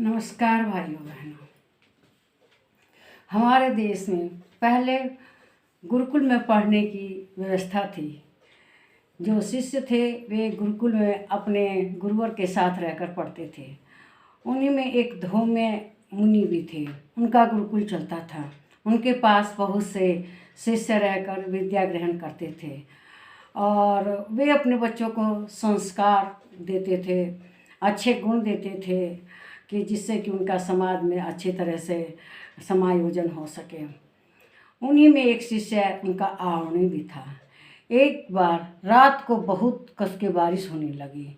नमस्कार भाइयों बहनों। हमारे देश में पहले गुरुकुल में पढ़ने की व्यवस्था थी। जो शिष्य थे वे गुरुकुल में अपने गुरुवर के साथ रहकर पढ़ते थे। उन्हीं में एक धौम्य मुनि भी थे, उनका गुरुकुल चलता था। उनके पास बहुत से शिष्य रहकर विद्या ग्रहण करते थे और वे अपने बच्चों को संस्कार देते थे, अच्छे गुण देते थे कि जिससे कि उनका समाज में अच्छी तरह से समायोजन हो सके। उन्हीं में एक शिष्य उनका आवनी भी था। एक बार रात को बहुत कस के बारिश होने लगी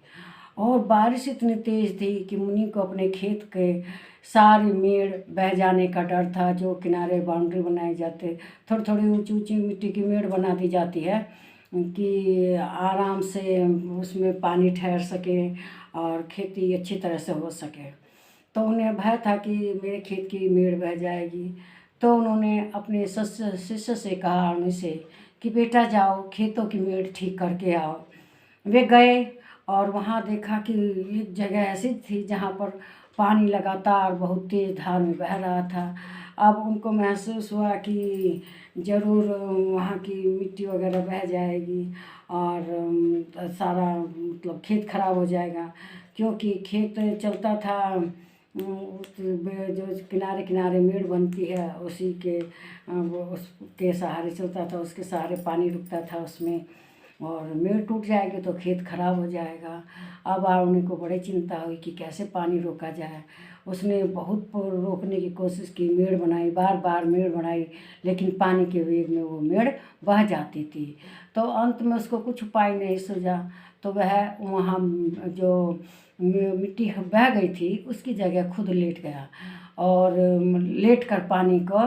और बारिश इतनी तेज़ थी कि मुनि को अपने खेत के सारे मेड़ बह जाने का डर था। जो किनारे बाउंड्री बनाए जाते, थोड़ी थोड़ी ऊंची ऊंची मिट्टी की मेड़ बना दी जाती है कि आराम से उसमें पानी ठहर सके और खेती अच्छी तरह से हो सके। तो उन्हें भय था कि मेरे खेत की मेड़ बह जाएगी। तो उन्होंने अपने शिष्य से कहा, उन्हीं से, कि बेटा जाओ खेतों की मेड़ ठीक करके आओ। वे गए और वहाँ देखा कि एक जगह ऐसी थी जहाँ पर पानी लगातार बहुत तेज़ धार में बह रहा था। अब उनको महसूस हुआ कि ज़रूर वहाँ की मिट्टी वगैरह बह जाएगी और सारा मतलब खेत खराब हो जाएगा, क्योंकि खेत चलता था जो किनारे किनारे मेड़ बनती है उसी के उसके सहारे चलता था, उसके सहारे पानी रुकता था उसमें, और मेड़ टूट जाएगी तो खेत खराब हो जाएगा। अब आवनी को बड़ी चिंता हुई कि कैसे पानी रोका जाए। उसने बहुत रोकने की कोशिश की, मेड़ बनाई, बार बार मेड़ बनाई, लेकिन पानी के वेग में वो मेड़ बह जाती थी। तो अंत में उसको कुछ उपाय नहीं सूझा, तो वह वहाँ जो मिट्टी बह गई थी उसकी जगह खुद लेट गया और लेट कर पानी को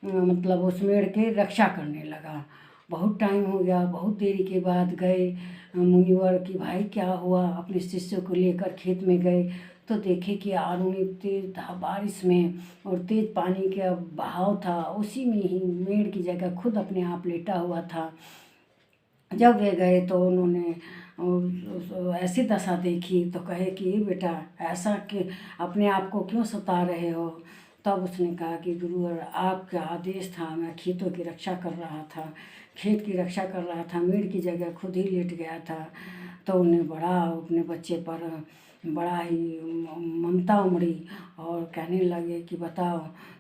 मतलब उस मेड़ के रक्षा करने लगा। बहुत टाइम हो गया, बहुत देरी के बाद गए मुनिवर कि भाई क्या हुआ। अपने शिष्य को लेकर खेत में गए तो देखे कि आवनी तेज था बारिश में और तेज पानी का बहाव था, उसी में ही मेड़ की जगह खुद अपने आप लेटा हुआ था। जब वे गए तो उन्होंने ऐसी दशा देखी तो कहे कि बेटा ऐसा कि अपने आप को क्यों सता रहे हो। तब उसने कहा कि गुरुवर आपका आदेश था, मैं खेतों की रक्षा कर रहा था, खेत की रक्षा कर रहा था, मेड़ की जगह खुद ही लेट गया था। तो उन्हें बड़ा अपने बच्चे पर बड़ा ही ममता उमड़ी और कहने लगे कि बताओ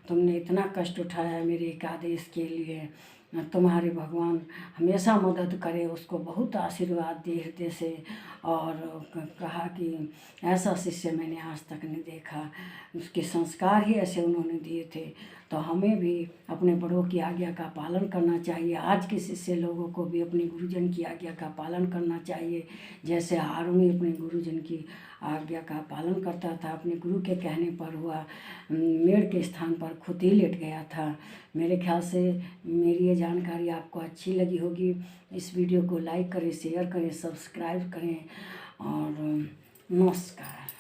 तुमने इतना कष्ट उठाया मेरे एक आदेश के लिए, तुम्हारे भगवान हमेशा मदद करे, उसको बहुत आशीर्वाद दिए हृदय से। और कहा कि ऐसा शिष्य मैंने आज तक नहीं देखा, उसके संस्कार ही ऐसे उन्होंने दिए थे। तो हमें भी अपने बड़ों की आज्ञा का पालन करना चाहिए। आज के शिष्य लोगों को भी अपने गुरुजन की आज्ञा का पालन करना चाहिए। जैसे हारून अपने गुरुजन की आज्ञा का पालन करता था, अपने गुरु के कहने पर हुआ, मेड़ के स्थान पर खुद ही लेट गया था। मेरे ख्याल से मेरी ये जानकारी आपको अच्छी लगी होगी। इस वीडियो को लाइक करें, शेयर करें, सब्सक्राइब करें और नमस्कार।